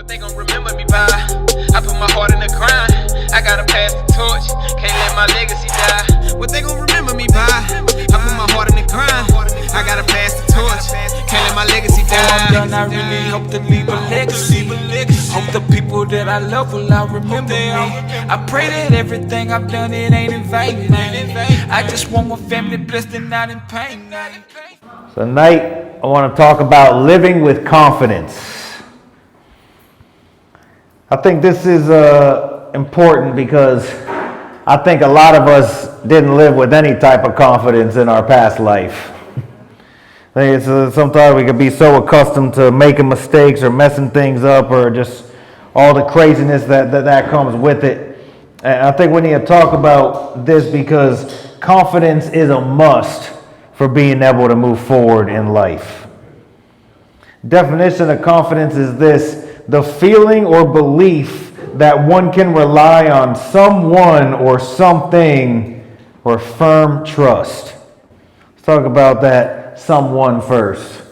What they gon' remember me by? I put my heart in the grind. I gotta pass the torch. Can't let my legacy die. What they gon' remember me by? I put my heart in the grind. I gotta pass the torch. Can't let my legacy die. Before I'm done, I really hope to leave a legacy. Hope the people that I love will all remember me. I pray that everything I've done, it ain't in vain, man. I just want my family blessed and not in pain. So tonight, I want to talk about living with confidence. I think this is important because I think a lot of us didn't live with any type of confidence in our past life. I think sometimes we could be so accustomed to making mistakes or messing things up or just all the craziness that comes with it. And I think we need to talk about this because confidence is a must for being able to move forward in life. Definition of confidence is this: the feeling or belief that one can rely on someone or something or firm trust. Let's talk about that someone first.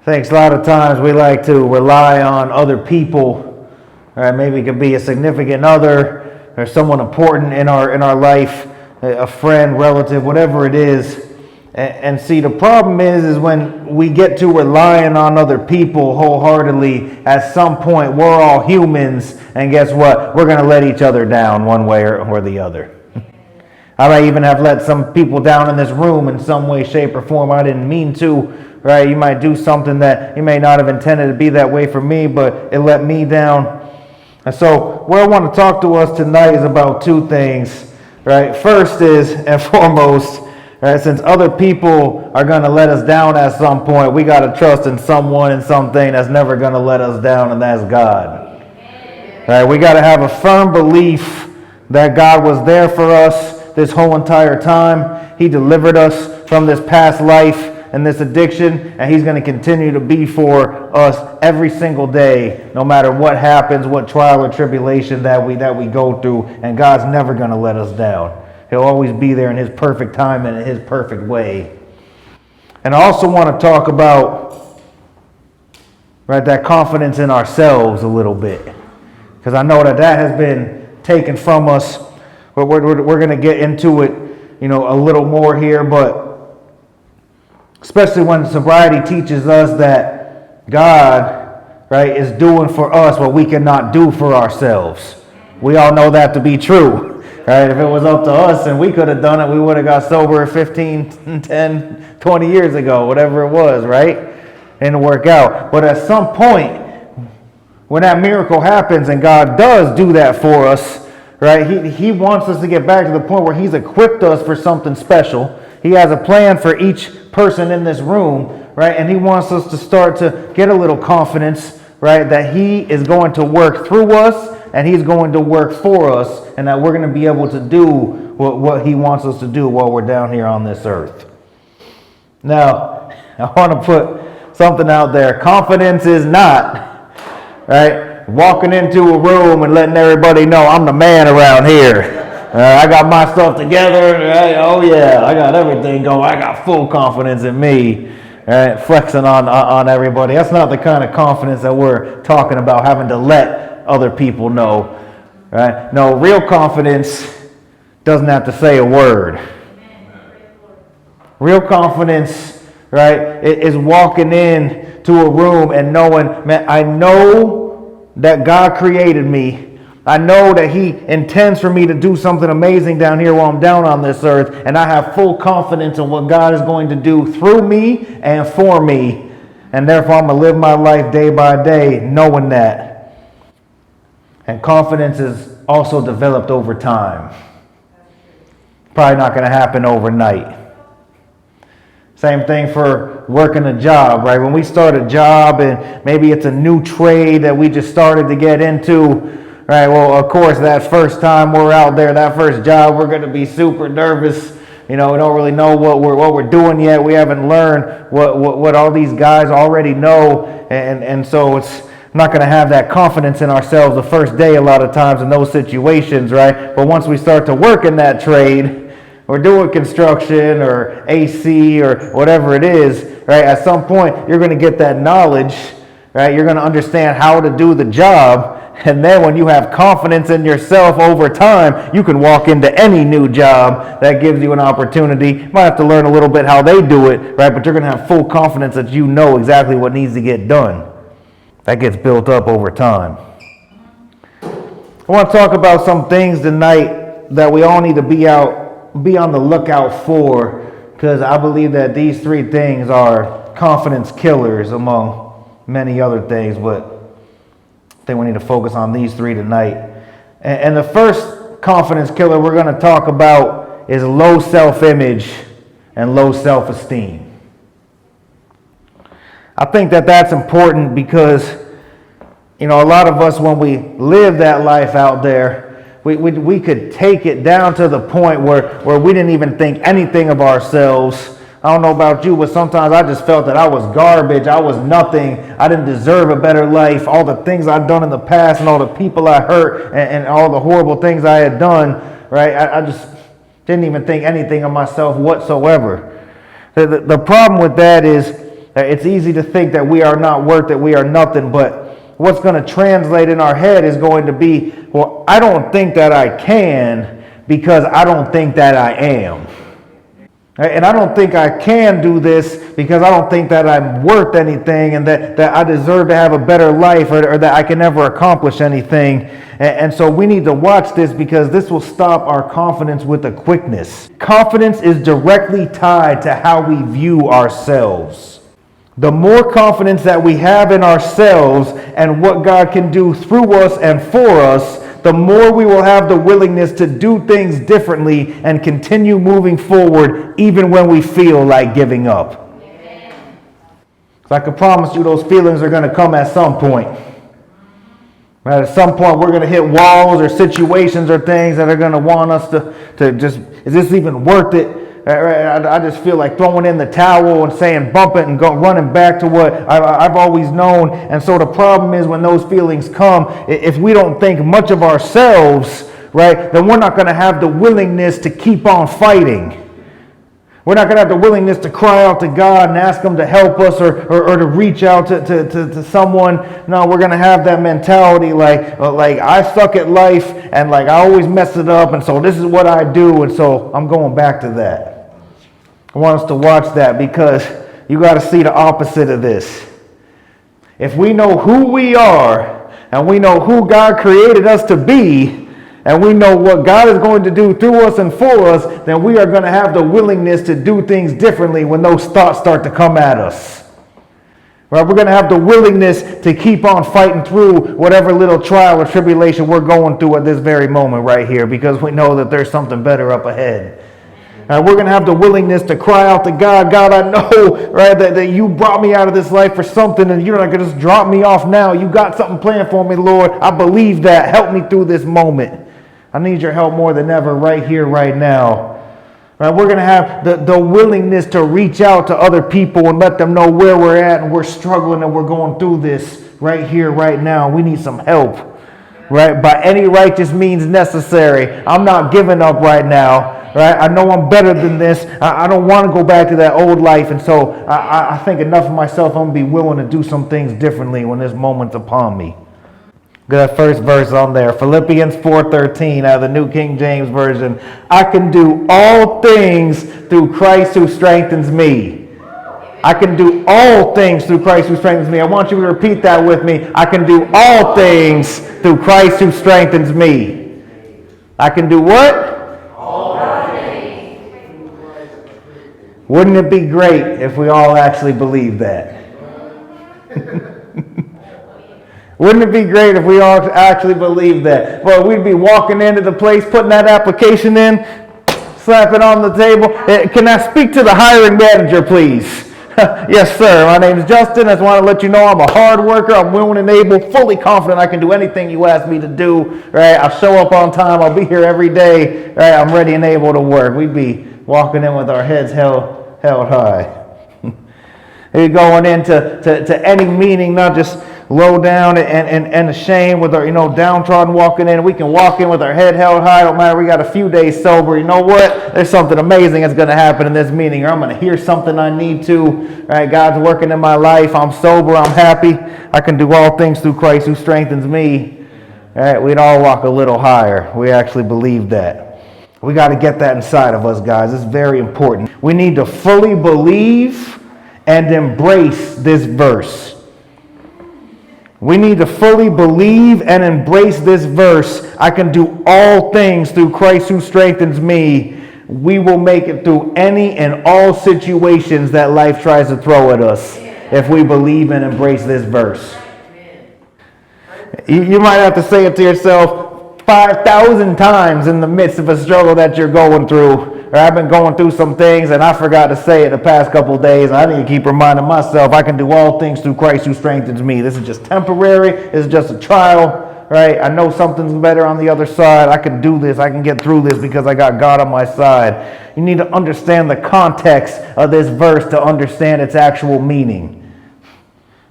Thanks. A lot of times we like to rely on other people. Right? Maybe it could be a significant other or someone important in our life, a friend, relative, whatever it is. And see, the problem is when we get to relying on other people wholeheartedly, at some point we're all humans, and guess what? We're going to let each other down one way or the other. I might even have let some people down in this room in some way, shape, or form. I didn't mean to, right? You might do something that you may not have intended to be that way for me, but it let me down. And so what I want to talk to us tonight is about two things, right? First is, and foremost, right, since other people are going to let us down at some point, we got to trust in someone and something that's never going to let us down, and that's God. Right? We got to have a firm belief that God was there for us this whole entire time. He delivered us from this past life and this addiction, and He's going to continue to be for us every single day, no matter what happens, what trial or tribulation that we go through, and God's never going to let us down. He'll always be there in His perfect time and in His perfect way. And I also want to talk about, right, that confidence in ourselves a little bit, because I know that has been taken from us. But we're going to get into it, a little more here. But especially when sobriety teaches us that God, right, is doing for us what we cannot do for ourselves. We all know that to be true. Right? If it was up to us and we could have done it, we would have got sober 15, 10, 20 years ago, whatever it was, right? It didn't work out. But at some point, when that miracle happens and God does do that for us, right? He wants us to get back to the point where He's equipped us for something special. He has a plan for each person in this room, right? And He wants us to start to get a little confidence, right? That He is going to work through us and He's going to work for us, and that we're going to be able to do what He wants us to do while we're down here on this earth. Now, I want to put something out there. Confidence is not, right, walking into a room and letting everybody know I'm the man around here. I got my stuff together. Right? Oh yeah, I got everything going. I got full confidence in me. Right? Flexing on everybody. That's not the kind of confidence that we're talking about, having to let other people know. Right? No, real confidence doesn't have to say a word. Real confidence, right, is walking in to a room and knowing, man, I know that God created me. I know that He intends for me to do something amazing down here while I'm down on this earth, and I have full confidence in what God is going to do through me and for me, and therefore I'm going to live my life day by day knowing that. And confidence is also developed over time. Probably not going to happen overnight. Same thing for working a job, right? When we start a job and maybe it's a new trade that we just started to get into, right? Well, of course, that first time we're out there, that first job, we're going to be super nervous. We don't really know what we're doing yet. We haven't learned what all these guys already know, and so it's not going to have that confidence in ourselves the first day a lot of times in those situations, right? But once we start to work in that trade, or doing construction or AC or whatever it is, right? At some point, you're going to get that knowledge, right? You're going to understand how to do the job. And then when you have confidence in yourself over time, you can walk into any new job that gives you an opportunity. You might have to learn a little bit how they do it, right? But you're going to have full confidence that you know exactly what needs to get done. That gets built up over time. I want to talk about some things tonight that we all need to be on the lookout for, because I believe that these three things are confidence killers among many other things, but I think we need to focus on these three tonight. And the first confidence killer we're going to talk about is low self-image and low self-esteem. I think that that's important because, a lot of us, when we live that life out there, we could take it down to the point where we didn't even think anything of ourselves. I don't know about you, but sometimes I just felt that I was garbage. I was nothing. I didn't deserve a better life. All the things I'd done in the past and all the people I hurt and all the horrible things I had done, right? I just didn't even think anything of myself whatsoever. The problem with that is it's easy to think that we are not worth it, we are nothing, but what's going to translate in our head is going to be, well, I don't think that I can because I don't think that I am. And I don't think I can do this because I don't think that I'm worth anything and that I deserve to have a better life or that I can never accomplish anything. And so we need to watch this because this will stop our confidence with a quickness. Confidence is directly tied to how we view ourselves. The more confidence that we have in ourselves and what God can do through us and for us, the more we will have the willingness to do things differently and continue moving forward even when we feel like giving up. So I can promise you those feelings are going to come at some point. Right? At some point we're going to hit walls or situations or things that are going to want us to just, is this even worth it? I just feel like throwing in the towel and saying bump it and running back to what I've always known. And so the problem is when those feelings come, if we don't think much of ourselves, right, then we're not going to have the willingness to keep on fighting. We're not going to have the willingness to cry out to God and ask Him to help us or to reach out to someone. No, we're going to have that mentality like I suck at life and like I always mess it up, and so this is what I do, and so I'm going back to that. I want us to watch that because you got to see the opposite of this. If we know who we are and we know who God created us to be, and we know what God is going to do through us and for us, then we are going to have the willingness to do things differently when those thoughts start to come at us. Right? We're going to have the willingness to keep on fighting through whatever little trial or tribulation we're going through at this very moment right here because we know that there's something better up ahead. We're going to have the willingness to cry out to God, God, I know, right, that you brought me out of this life for something and you're not going to just drop me off now. You got something planned for me, Lord. I believe that. Help me through this moment. I need your help more than ever right here, right now. Right? We're going to have the willingness to reach out to other people and let them know where we're at and we're struggling and we're going through this right here, right now. We need some help. Right? By any righteous means necessary. I'm not giving up right now. Right? I know I'm better than this. I don't want to go back to that old life. And so I think enough of myself. I'm going to be willing to do some things differently when this moment's upon me. That first verse on there, Philippians 4:13 out of the New King James Version. I can do all things through Christ who strengthens me. I can do all things through Christ who strengthens me. I want you to repeat that with me. I can do all things through Christ who strengthens me. I can do what? All things. Wouldn't it be great if we all actually believed that? Wouldn't it be great if we all actually believed that? Well, we'd be walking into the place, putting that application in, slap it on the table. Can I speak to the hiring manager, please? Yes, sir. My name is Justin. I just want to let you know I'm a hard worker. I'm willing and able, fully confident I can do anything you ask me to do. Right? I'll show up on time. I'll be here every day. Right? I'm ready and able to work. We'd be walking in with our heads held high. You're going into to any meeting, not just low down and ashamed with our, downtrodden walking in. We can walk in with our head held high. Don't matter, we got a few days sober. You know what? There's something amazing that's going to happen in this meeting, or I'm going to hear something I need to. Right? God's working in my life. I'm sober. I'm happy. I can do all things through Christ who strengthens me. Right? We'd all walk a little higher. We actually believe that. We got to get that inside of us, guys. It's very important. We need to fully believe and embrace this verse. We need to fully believe and embrace this verse. I can do all things through Christ who strengthens me. We will make it through any and all situations that life tries to throw at us if we believe and embrace this verse. You might have to say it to yourself 5,000 times in the midst of a struggle that you're going through. Or I've been going through some things and I forgot to say it the past couple of days. I need to keep reminding myself I can do all things through Christ who strengthens me. This is just temporary. This is just a trial, right? I know something's better on the other side. I can do this. I can get through this because I got God on my side. You need to understand the context of this verse to understand its actual meaning.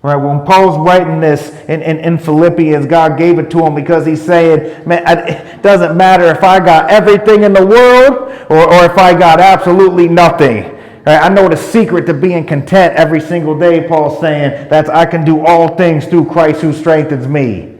Right, when Paul's writing this in Philippians, God gave it to him because he's saying, man, it doesn't matter if I got everything in the world or if I got absolutely nothing. Right, I know the secret to being content every single day, Paul's saying, that's I can do all things through Christ who strengthens me.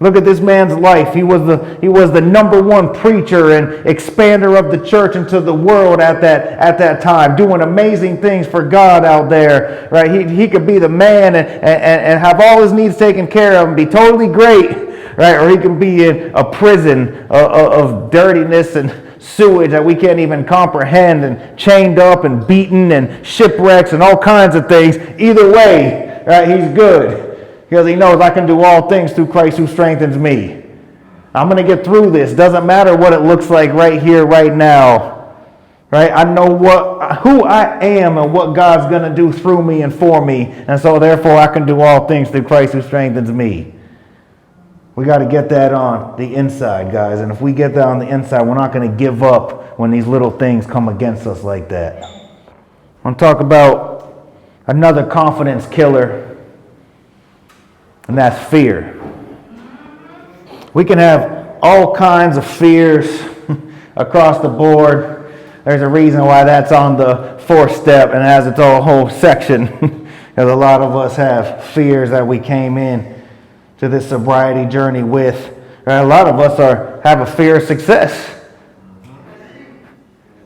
Look at this man's life. He was the number one preacher and expander of the church into the world at that time, doing amazing things for God out there. Right? He could be the man and have all his needs taken care of and be totally great. Right? Or he can be in a prison of dirtiness and sewage that we can't even comprehend, and chained up and beaten and shipwrecks and all kinds of things. Either way, right, he's good. Because he knows I can do all things through Christ who strengthens me. I'm going to get through this. Doesn't matter what it looks like right here, right now. Right? I know who I am and what God's going to do through me and for me. And so therefore I can do all things through Christ who strengthens me. We got to get that on the inside, guys. And if we get that on the inside, we're not going to give up when these little things come against us like that. I want to talk about another confidence killer. And that's fear. We can have all kinds of fears across the board. There's a reason why that's on the fourth step and has its own whole section. Because a lot of us have fears that we came in to this sobriety journey with. And a lot of us have a fear of success.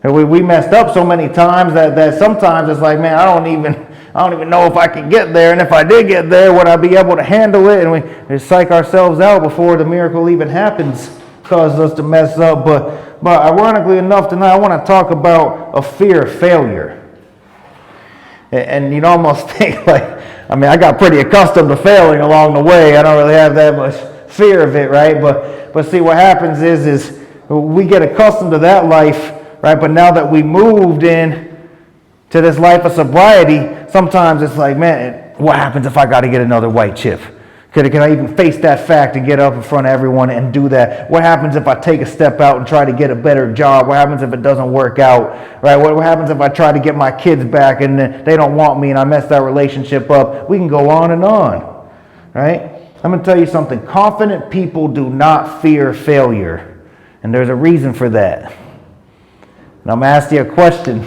And we messed up so many times that sometimes it's like, man, I don't even know if I can get there. And if I did get there, would I be able to handle it? And we psych ourselves out before the miracle even happens, causes us to mess up. But ironically enough, tonight I want to talk about a fear of failure. And you'd almost think I got pretty accustomed to failing along the way. I don't really have that much fear of it, right? But see, what happens is we get accustomed to that life, right? But now that we moved in to this life of sobriety, sometimes it's like, man, what happens if I got to get another white chip? Can I even face that fact and get up in front of everyone and do that? What happens if I take a step out and try to get a better job? What happens if it doesn't work out? Right? What happens if I try to get my kids back and they don't want me and I mess that relationship up? We can go on and on. Right? I'm going to tell you something. Confident people do not fear failure. And there's a reason for that. And I'm going to ask you a question.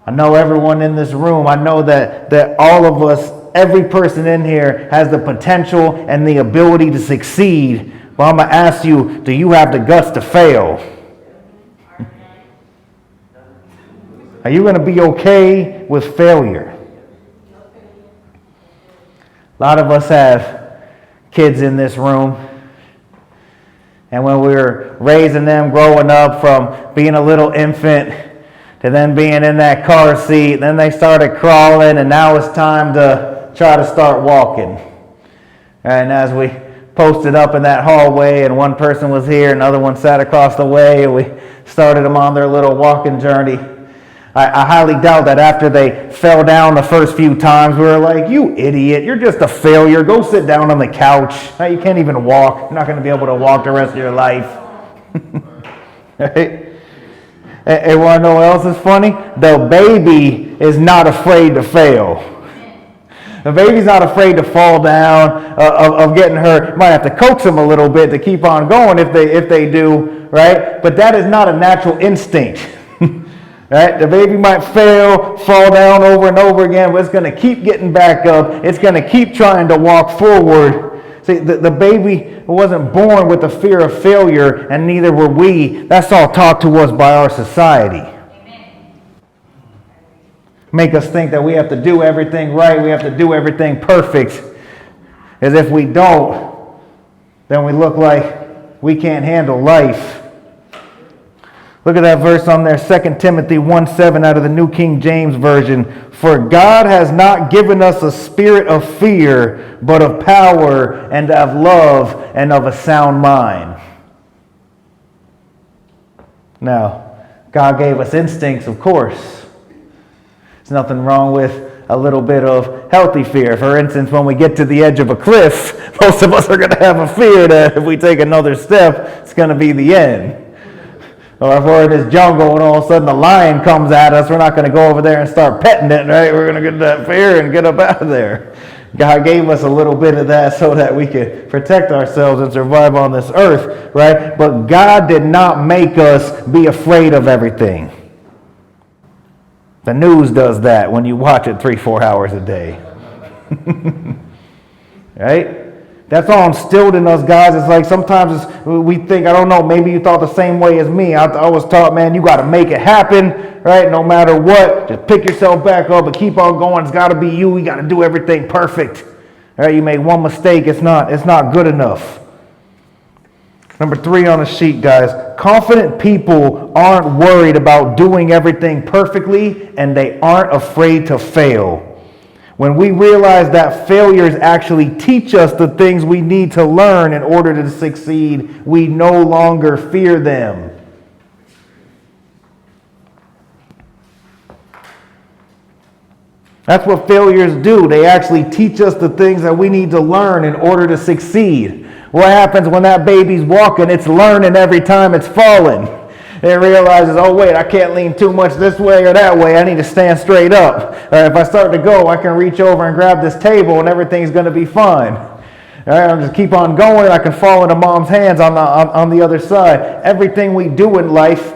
I know everyone in this room, I know that all of us, every person in here has the potential and the ability to succeed. But I'm going to ask you, do you have the guts to fail? Are you going to be okay with failure? A lot of us have kids in this room. And when we were raising them, growing up from being a little infant to then being in that car seat, then they started crawling, and now it's time to try to start walking. And as we posted up in that hallway, and one person was here, another one sat across the way, and we started them on their little walking journey. I highly doubt that after they fell down the first few times, we were like, you idiot, you're just a failure. Go sit down on the couch. You can't even walk. You're not going to be able to walk the rest of your life. Right? And want to know what else is funny? The baby is not afraid to fail. The baby's not afraid to fall down, of getting hurt. You might have to coax them a little bit to keep on going if they do, right? But that is not a natural instinct. Right? The baby might fail, fall down over and over again, but it's going to keep getting back up. It's going to keep trying to walk forward. See, the baby wasn't born with the fear of failure, and neither were we. That's all taught to us by our society. Make us think that we have to do everything right, we have to do everything perfect. As if we don't, then we look like we can't handle life. Look at that verse on there, 2 Timothy 1:7 out of the New King James Version. For God has not given us a spirit of fear, but of power and of love and of a sound mind. Now, God gave us instincts, of course. There's nothing wrong with a little bit of healthy fear. For instance, when we get to the edge of a cliff, most of us are going to have a fear that if we take another step, it's going to be the end. Or if we're in this jungle and all of a sudden a lion comes at us, we're not going to go over there and start petting it, right? We're going to get that fear and get up out of there. God gave us a little bit of that so that we could protect ourselves and survive on this earth, right? But God did not make us be afraid of everything. The news does that when you watch it 3-4 hours a day. Right? That's all instilled in us, guys. It's like sometimes we think, I don't know, maybe you thought the same way as me. I was taught, man, you got to make it happen, right? No matter what, just pick yourself back up and keep on going. It's got to be you. You got to do everything perfect. Right? You make one mistake, it's not good enough. Number 3 on the sheet, guys. Confident people aren't worried about doing everything perfectly, and they aren't afraid to fail. When we realize that failures actually teach us the things we need to learn in order to succeed, we no longer fear them. That's what failures do. They actually teach us the things that we need to learn in order to succeed. What happens when that baby's walking? It's learning every time it's falling. It realizes, oh wait, I can't lean too much this way or that way. I need to stand straight up. If I start to go, I can reach over and grab this table and everything's going to be fine. I'll just keep on going. I can fall into mom's hands on the other side. Everything we do in life,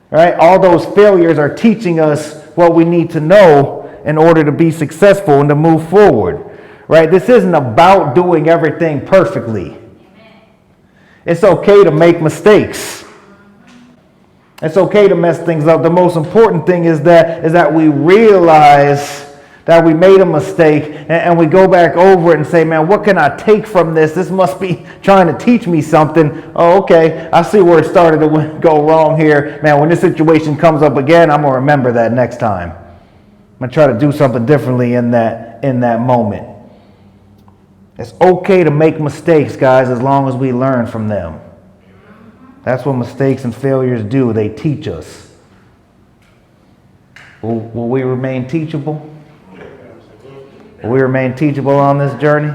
right? All those failures are teaching us what we need to know in order to be successful and to move forward. Right? This isn't about doing everything perfectly. It's okay to make mistakes. It's okay to mess things up. The most important thing is that we realize that we made a mistake and we go back over it and say, man, what can I take from this? This must be trying to teach me something. Oh, okay, I see where it started to go wrong here. Man, when this situation comes up again, I'm going to remember that next time. I'm going to try to do something differently in that moment. It's okay to make mistakes, guys, as long as we learn from them. That's what mistakes and failures do. They teach us. Will we remain teachable? Will we remain teachable on this journey?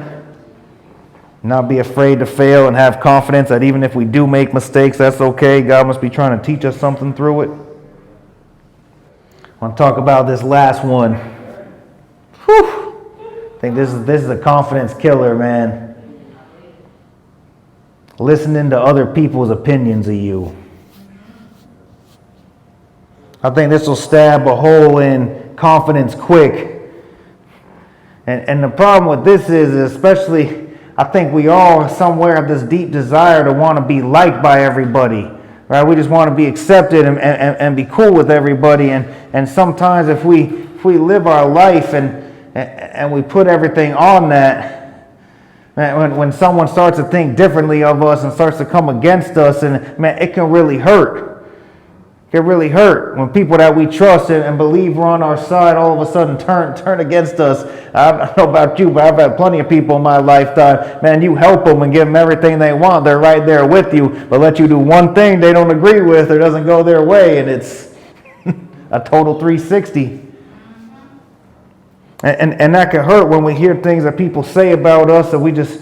Not be afraid to fail and have confidence that even if we do make mistakes, that's okay. God must be trying to teach us something through it. I want to talk about this last one. Whew. I think this is a confidence killer, man. Listening to other people's opinions of you. I think this will stab a hole in confidence quick. And the problem with this is, especially, I think we all somewhere have this deep desire to want to be liked by everybody. Right? We just want to be accepted and be cool with everybody. And sometimes if we live our life and we put everything on that, when someone starts to think differently of us and starts to come against us, and man, it can really hurt. It can really hurt when people that we trust and believe are on our side all of a sudden turn against us. I don't know about you, but I've had plenty of people in my lifetime. Man, you help them and give them everything they want. They're right there with you, but let you do one thing they don't agree with or doesn't go their way, and it's a total 360. And that can hurt when we hear things that people say about us, and we just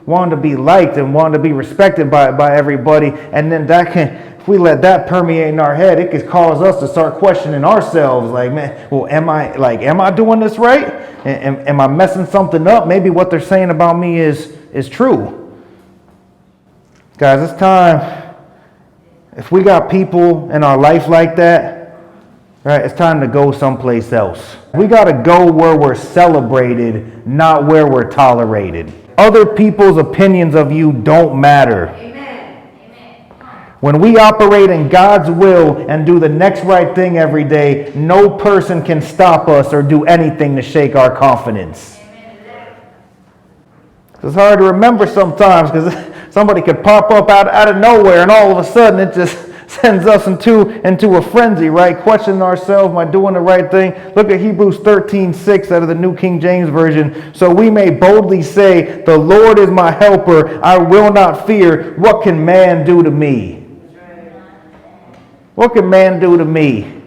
wanting to be liked and wanting to be respected by everybody. And then if we let that permeate in our head, it could cause us to start questioning ourselves. Like, man, well, am I doing this right? Am I messing something up? Maybe what they're saying about me is true. Guys, it's time. If we got people in our life like that, right, it's time to go someplace else. We got to go where we're celebrated, not where we're tolerated. Other people's opinions of you don't matter. When we operate in God's will and do the next right thing every day, no person can stop us or do anything to shake our confidence. It's hard to remember sometimes because somebody could pop up out of nowhere and all of a sudden it just sends us into a frenzy, right? Questioning ourselves, am I doing the right thing? Look at Hebrews 13:6 out of the New King James Version. So we may boldly say, the Lord is my helper, I will not fear. What can man do to me? What can man do to me?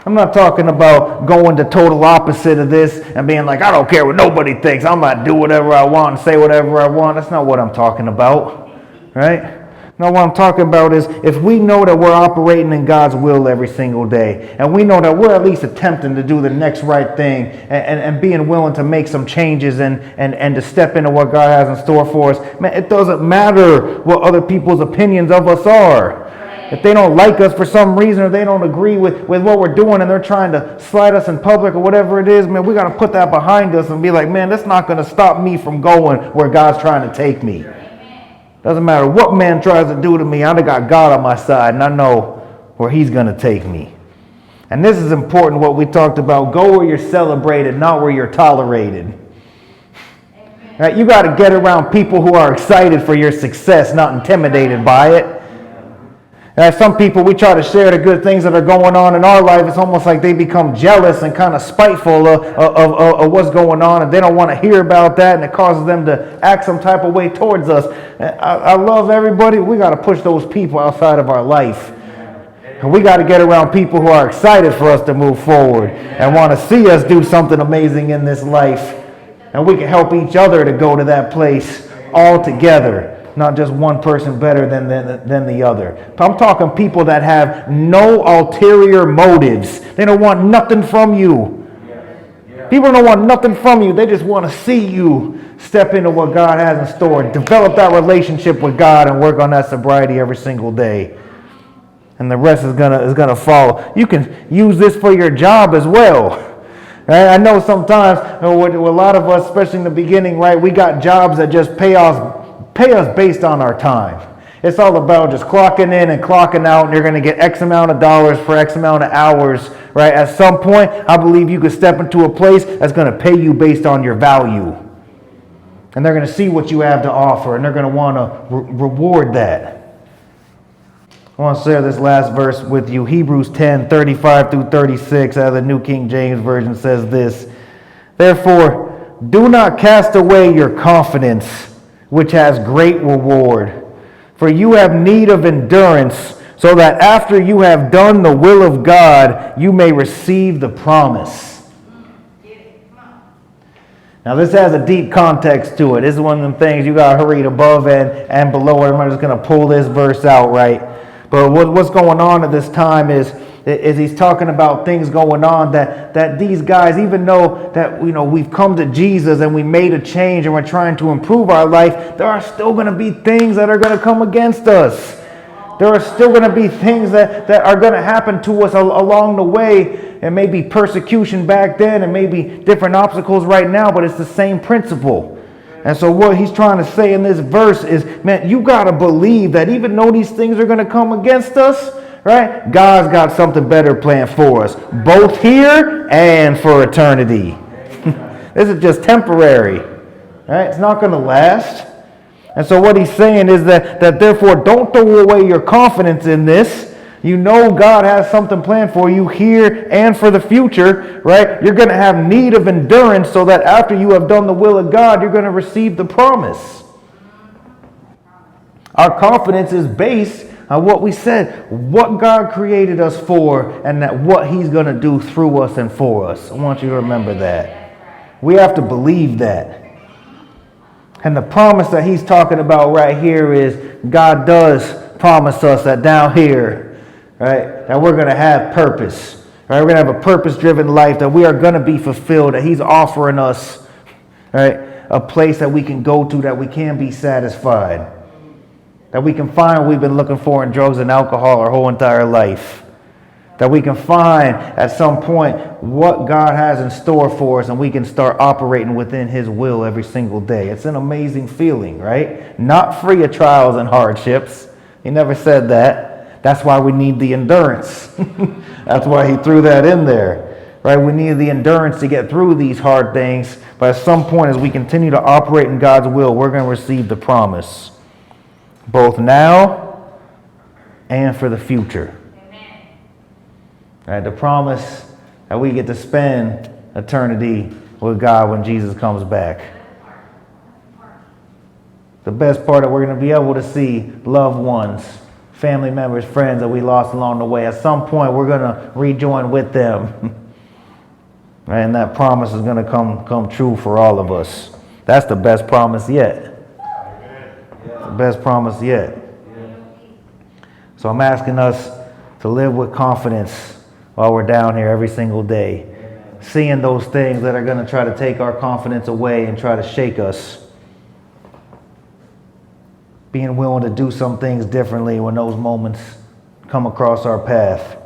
I'm not talking about going the total opposite of this and being like, I don't care what nobody thinks. I'm going to do whatever I want and say whatever I want. That's not what I'm talking about, right? No, what I'm talking about is if we know that we're operating in God's will every single day, and we know that we're at least attempting to do the next right thing and being willing to make some changes and to step into what God has in store for us, man, it doesn't matter what other people's opinions of us are. If they don't like us for some reason or they don't agree with what we're doing and they're trying to slide us in public or whatever it is, man, we got to put that behind us and be like, man, that's not going to stop me from going where God's trying to take me. Doesn't matter what man tries to do to me, I got God on my side and I know where he's going to take me. And this is important, what we talked about. Go where you're celebrated, not where you're tolerated. Right? You got to get around people who are excited for your success, not intimidated by it. As some people, we try to share the good things that are going on in our life. It's almost like they become jealous and kind of spiteful of what's going on, and they don't want to hear about that, and it causes them to act some type of way towards us. I love everybody. We got to push those people outside of our life. And we got to get around people who are excited for us to move forward and want to see us do something amazing in this life. And we can help each other to go to that place all together. Not just one person better than the other. I'm talking people that have no ulterior motives. They don't want nothing from you. People don't want nothing from you. They just want to see you step into what God has in store. Develop that relationship with God and work on that sobriety every single day. And the rest is gonna follow. You can use this for your job as well. Right? I know sometimes with a lot of us, especially in the beginning, right, we got jobs that just pay us based on our time. It's all about just clocking in and clocking out, and you're going to get X amount of dollars for X amount of hours, right? At some point, I believe you could step into a place that's going to pay you based on your value. And they're going to see what you have to offer, and they're going to want to reward that. I want to share this last verse with you. Hebrews 10:35 through 36 out of the New King James Version says this. Therefore, do not cast away your confidence, which has great reward. For you have need of endurance, so that after you have done the will of God, you may receive the promise. Now this has a deep context to it. This is one of them things you got to read above and below. I'm just going to pull this verse out, right? But what's going on at this time is he's talking about things going on that these guys, even though that we've come to Jesus and we made a change and we're trying to improve our life, there are still going to be things that are going to come against us. There are still going to be things that are going to happen to us along the way. It may be persecution back then, and maybe different obstacles right now, but it's the same principle. And so what he's trying to say in this verse is, man, you got to believe that even though these things are going to come against us, right, God's got something better planned for us, both here and for eternity. This is just temporary, right? It's not going to last. And so what he's saying is that therefore don't throw away your confidence in this. You know God has something planned for you here and for the future, right? You're going to have need of endurance so that after you have done the will of God, you're going to receive the promise. Our confidence is based on what we said, what God created us for, and that what he's going to do through us and for us. I want you to remember that. We have to believe that. And the promise that he's talking about right here is God does promise us that down here, right, that we're going to have purpose. Right? We're going to have a purpose-driven life, that we are going to be fulfilled, that he's offering us, right, a place that we can go to, that we can be satisfied, that we can find what we've been looking for in drugs and alcohol our whole entire life, that we can find at some point what God has in store for us, and we can start operating within his will every single day. It's an amazing feeling, right? Not free of trials and hardships. He never said that. That's why we need the endurance. That's why he threw that in there, right? We need the endurance to get through these hard things. But at some point, as we continue to operate in God's will, we're going to receive the promise, both now and for the future. Right, the promise that we get to spend eternity with God when Jesus comes back. The best part, that we're going to be able to see loved ones, family members, friends that we lost along the way. At some point, we're going to rejoin with them. Right, and that promise is going to come true for all of us. That's the best promise yet. The best promise yet. So I'm asking us to live with confidence while we're down here every single day, seeing those things that are going to try to take our confidence away and try to shake us, being willing to do some things differently when those moments come across our path.